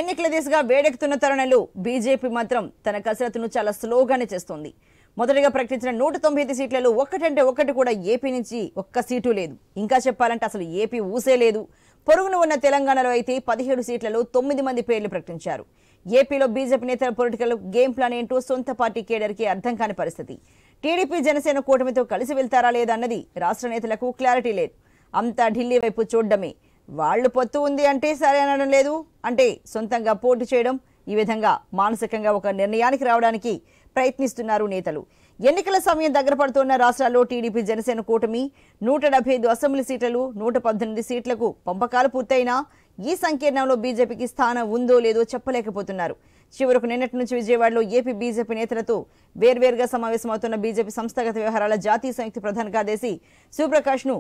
ఎన్నికల దిశగా వేడెక్కుతున్న తరుణంలో బీజేపీ మాత్రం తన కసరత్తును చాలా స్లోగానే చేస్తోంది. మొదటగా ప్రకటించిన 195 సీట్లలో ఒక్కటంటే ఒక్కటి కూడా ఏపీ నుంచి ఒక్క సీటు లేదు. ఇంకా చెప్పాలంటే అసలు ఏపీ ఊసే లేదు. పొరుగున ఉన్న తెలంగాణలో అయితే 17 సీట్లలో 9 మంది పేర్లు ప్రకటించారు. ఏపీలో బీజేపీ నేతల పొలిటికల్ గేమ్ ప్లాన్ ఏంటో సొంత పార్టీ కేడర్కి అర్థం కాని పరిస్థితి. టీడీపీ జనసేన కూటమితో కలిసి వెళ్తారా లేదన్నది రాష్ట్ర నేతలకు క్లారిటీ లేదు. అంతా ఢిల్లీ వైపు చూడడమే. వాళ్లు పొత్తు ఉంది అంటే సరే అనడం లేదు, అంటే సొంతంగా పోటీ చేయడం, ఈ విధంగా మానసికంగా ఒక నిర్ణయానికి రావడానికి ప్రయత్నిస్తున్నారు నేతలు. ఎన్నికల సమయం దగ్గర పడుతున్న రాష్ట్రాల్లో టీడీపీ జనసేన కూటమి 175 అసెంబ్లీ సీట్లలో 118 సీట్లకు పంపకాలు పూర్తయినా ఈ సంకీర్ణంలో బీజేపీకి స్థానం ఉందో లేదో చెప్పలేకపోతున్నారు. చివరకు నిన్నటి నుంచి విజయవాడలో ఏపీ బీజేపీ నేతలతో వేర్వేరుగా సమావేశమవుతున్న బీజేపీ సంస్థాగత వ్యవహారాల జాతీయ సంయుక్త ప్రధాన కార్యదర్శి శివప్రకాష్ ను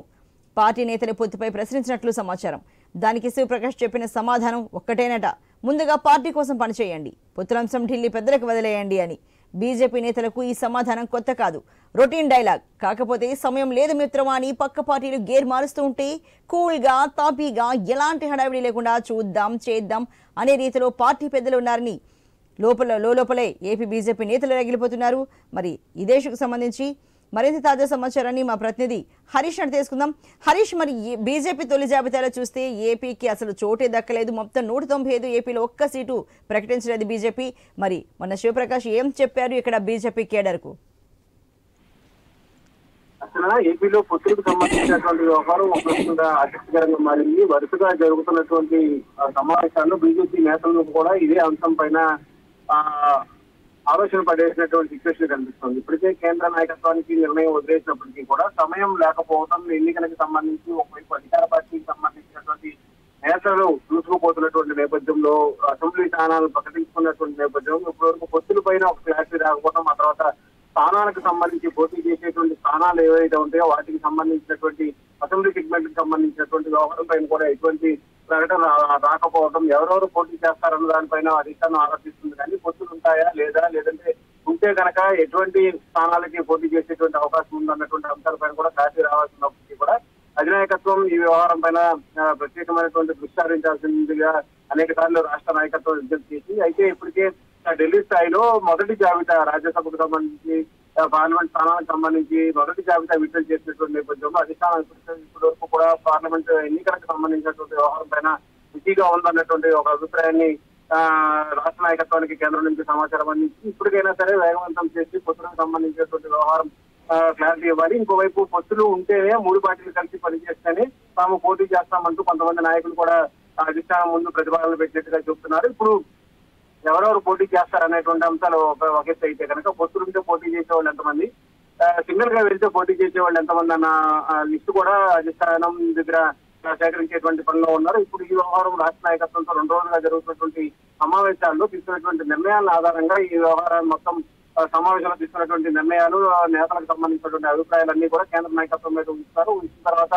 పార్టీ నేతల పొత్తుపై ప్రశ్నించినట్లు సమాచారం. దానికి శివప్రకాష్ చెప్పిన సమాధానం ఒక్కటేనట, ముందుగా పార్టీ కోసం పనిచేయండి, పొత్తులంశం ఢిల్లీ పెద్దలకు వదిలేయండి అని. బీజేపీ నేతలకు ఈ సమాధానం కొత్త కాదు, రొటీన్ డైలాగ్. కాకపోతే సమయం లేదు మిత్రమా అని పక్క పార్టీలు గేర్ మారుస్తూ ఉంటే కూల్గా తాపీగా ఎలాంటి హడావిడి లేకుండా చూద్దాం చేద్దాం అనే రీతిలో పార్టీ పెద్దలు ఉన్నారని లోపలే ఏపీ బీజేపీ నేతలు రగిలిపోతున్నారు. మరి ఇదేశకు సంబంధించి మరింత తాజా సమాచారాన్ని మా ప్రతినిధి హరీష్ అని తెలుసుకుందాం. హరీష్, మరి బీజేపీ తొలి జాబితాలో చూస్తే ఏపీకి అసలు చోటే దక్కలేదు. మొత్తం 195 ఏపీలో ఒక్క సీటు ప్రకటించలేదు బీజేపీ. మరి మొన్న శివప్రకాష్ ఏం చెప్పారు ఇక్కడ బీజేపీ కేడర్కు? అసలు ఏపీలో పొత్తులకు సంబంధించినటువంటి వ్యవహారం ఒక ఆసక్తికరంగా మారింది. వరుసగా జరుగుతున్నటువంటి సమావేశాల్లో బీజేపీ నేతలు కూడా ఇదే అంశం పైన ఆలోచన పడేసినటువంటి సిచ్యువేషన్ కనిపిస్తుంది. ఇప్పటికే కేంద్ర నాయకత్వానికి నిర్ణయం వదిలేసినప్పటికీ కూడా సమయం లేకపోవడం, ఎన్నికలకు సంబంధించి ఒకవైపు అధికార పార్టీకి సంబంధించినటువంటి నేతలు దూసుకుపోతున్నటువంటి నేపథ్యంలో, అసెంబ్లీ స్థానాలు ప్రకటించుకున్నటువంటి నేపథ్యంలో ఇప్పటివరకు పొత్తుల పైన ఒక క్లారిటీ రాకపోవడం, ఆ తర్వాత స్థానాలకు సంబంధించి పోటీ చేసేటువంటి స్థానాలు ఏవైతే ఉంటాయో వాటికి సంబంధించినటువంటి అసెంబ్లీ సెగ్మెంట్ కి సంబంధించినటువంటి వ్యవహారం పైన కూడా ఎటువంటి ప్రకటన రాకపోవడం, ఎవరెవరు పోటీ చేస్తారన్న దానిపైన అధిష్టానం ఆలోచిస్తుంది. కానీ పొత్తులు ఉంటాయా లేదా, లేదంటే ఉంటే కనుక ఎటువంటి స్థానాలకి పోటీ చేసేటువంటి అవకాశం ఉందన్నటువంటి అంశాలపైన కూడా క్లారిటీ రావాల్సినప్పటికీ కూడా అధినాయకత్వం ఈ వ్యవహారం పైన ప్రత్యేకమైనటువంటి దృష్టి సారించాల్సిందిగా అనేక సార్లు రాష్ట్ర నాయకత్వం విజ్ఞప్తి చేసి, అయితే ఇప్పటికే ఢిల్లీ స్థాయిలో మొదటి జాబితా, రాజ్యసభకు సంబంధించి పార్లమెంట్ స్థానాలకు సంబంధించి మొదటి జాబితా విడుదల చేసినటువంటి నేపథ్యంలో అధిష్టానం ఇప్పటి వరకు కూడా పార్లమెంట్ ఎన్నికలకు సంబంధించినటువంటి వ్యవహారం పైన బిజీగా ఉందన్నటువంటి ఒక అభిప్రాయాన్ని రాష్ట్ర నాయకత్వానికి కేంద్రం నుంచి సమాచారం అందించి ఇప్పటికైనా సరే వేగవంతం చేసి పొత్తులకు సంబంధించినటువంటి వ్యవహారం క్లారిటీ ఇవ్వాలి. ఇంకోవైపు పొత్తులు ఉంటేనే మూడు పార్టీలు కలిసి పనిచేస్తేనే తాము పోటీ చేస్తామంటూ కొంతమంది నాయకులు కూడా అధిష్టానం ముందు ప్రతిపాదనలు పెట్టినట్టుగా చెబుతున్నారు. ఇప్పుడు ఎవరెవరు పోటీ చేస్తారనేటువంటి అంశాలు ఒక ఎత్తు అయితే కనుక పొత్తులుంటే పోటీ చేసే వాళ్ళు ఎంతమంది, సింగిల్ గా వెళ్తే పోటీ చేసే వాళ్ళు ఎంతమంది అన్న లిస్టు కూడా అధిష్టానం దగ్గర సేకరించేటువంటి పనిలో ఉన్నారు. ఇప్పుడు ఈ వ్యవహారం రాష్ట్ర నాయకత్వంతో 2 రోజులుగా జరుగుతున్నటువంటి సమావేశాల్లో తీసుకున్నటువంటి నిర్ణయాల ఆధారంగా ఈ వ్యవహారాన్ని మొత్తం సమావేశంలో తీసుకున్నటువంటి నిర్ణయాలు, నేతలకు సంబంధించినటువంటి అభిప్రాయాలన్నీ కూడా కేంద్ర నాయకత్వం మీద ఉంచుతారు. ఉంచిన తర్వాత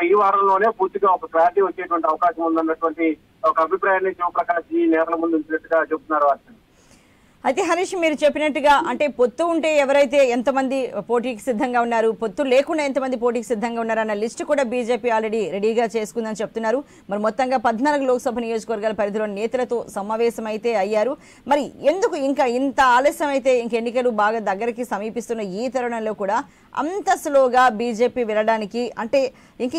ఈ వారంలోనే పూర్తిగా ఒక క్లారిటీ వచ్చేటువంటి అవకాశం ఉందన్నటువంటి ఒక అభిప్రాయాన్ని శివప్రకాష్ ఈ నేతల ముందు ఉంచినట్టుగా చెబుతున్నారు. అయితే హరీష్, మీరు చెప్పినట్టుగా అంటే పొత్తు ఉంటే ఎవరైతే ఎంతమంది పోటీకి సిద్ధంగా ఉన్నారు, పొత్తు లేకుండా ఎంతమంది పోటీకి సిద్ధంగా ఉన్నారన్న లిస్టు కూడా బీజేపీ ఆల్రెడీ రెడీగా చేసుకుందని చెప్తున్నారు. మరి మొత్తంగా 14 లోక్సభ నియోజకవర్గాల పరిధిలో నేతలతో సమావేశం అయితే అయ్యారు. మరి ఎందుకు ఇంకా ఇంత ఆలస్యం అయితే ఇంక ఎన్నికలు బాగా దగ్గరికి సమీపిస్తున్న ఈ తరుణంలో కూడా అంత స్లోగా బీజేపీ వెళ్ళడానికి అంటే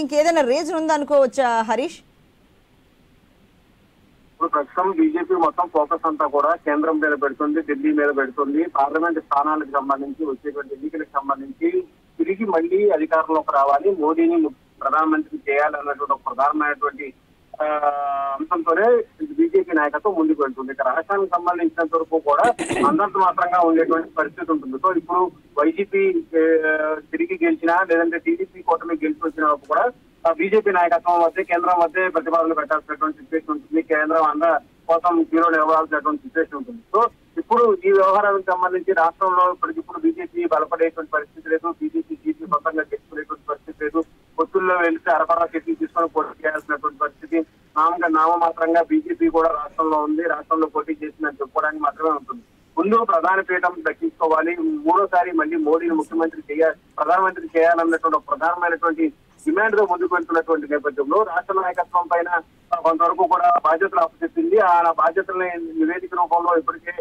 ఇంకేదైనా రీజన్ ఉందనుకోవచ్చా హరీష్? ఇప్పుడు ప్రస్తుతం బీజేపీ మొత్తం ఫోకస్ అంతా కూడా కేంద్రం మీద పెడుతుంది, ఢిల్లీ మీద పెడుతుంది. పార్లమెంట్ స్థానాలకు సంబంధించి వచ్చేటువంటి ఎన్నికలకు సంబంధించి తిరిగి మళ్లీ అధికారంలోకి రావాలి, మోడీని ప్రధానమంత్రి చేయాలన్నటువంటి ఒక ప్రధానమైనటువంటి అంశంతోనే బీజేపీ నాయకత్వం ముందుకు వెళ్తుంది. ఇక రాష్ట్రానికి సంబంధించినంత వరకు కూడా అందరితో మాత్రంగా ఉండేటువంటి పరిస్థితి ఉంటుంది. సో ఇప్పుడు వైసీపీ తిరిగి గెలిచినా లేదంటే టీడీపీ కూటమి గెలిచి వచ్చిన కూడా బీజేపీ నాయకత్వం మధ్య కేంద్రం మధ్య ప్రతిపాదనలు పెట్టాల్సినటువంటి సిచ్యువేషన్ ఉంటుంది. కేంద్రం అందరూ కోసం జీరోలు ఇవ్వాల్సినటువంటి సిచ్యువేషన్ ఉంటుంది. సో ఇప్పుడు ఈ వ్యవహారానికి సంబంధించి రాష్ట్రంలో ఇప్పటికిప్పుడు బీజేపీ బలపడేటువంటి పరిస్థితి లేదు, బీజేపీ సీట్లు సొంతంగా గెలుచుకునేటువంటి పరిస్థితి లేదు. పొత్తుల్లో వెళ్తే అరకొర సీట్లు తీసుకొని పోటీ చేయాల్సినటువంటి పరిస్థితి నామమాత్రంగా బీజేపీ కూడా రాష్ట్రంలో ఉంది, రాష్ట్రంలో పోటీ చేసిందని చెప్పుకోవడానికి మాత్రమే ఉంటుంది. ముందు ప్రధాన పీఠం దక్కించుకోవాలి, మూడోసారి మళ్ళీ మోడీని ప్రధానమంత్రి చేయాలన్నటువంటి ప్రధానమైనటువంటి డిమాండ్ తో ముందుకు వెళ్తున్నటువంటి నేపథ్యంలో రాష్ట్ర నాయకత్వం పైన కొంతవరకు కూడా బాధ్యతలు అప్పచెప్పింది. ఆ బాధ్యతల్ని నివేదిక రూపంలో ఇప్పటికే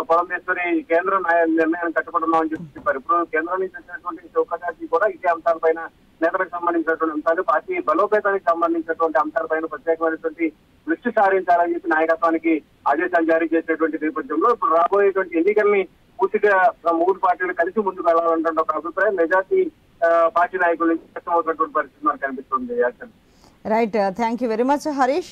పురంధేశ్వరి కేంద్ర నిర్ణయాన్ని కట్టుకుంటున్నామని చెప్పారు. ఇప్పుడు కేంద్రం నుంచి వచ్చినటువంటి చౌకగాకి కూడా ఇదే అంశాలపైన నేతలకు సంబంధించినటువంటి అంశాలు, పార్టీ బలోపేతానికి సంబంధించినటువంటి అంశాలపైన ప్రత్యేకమైనటువంటి దృష్టి సారించాలని చెప్పి నాయకత్వానికి ఆదేశాలు జారీ చేసినటువంటి నేపథ్యంలో ఇప్పుడు రాబోయేటువంటి ఎన్నికల్ని పూర్తిగా మూడు పార్టీలు కలిసి ముందుకు వెళ్ళాలంటే ఒక అభిప్రాయం మెజార్టీ పార్టీ నాయకుల నుంచి వ్యక్తం అవుతున్నటువంటి పరిస్థితి మనకు కనిపిస్తుంది. Right, thank you very much Harish.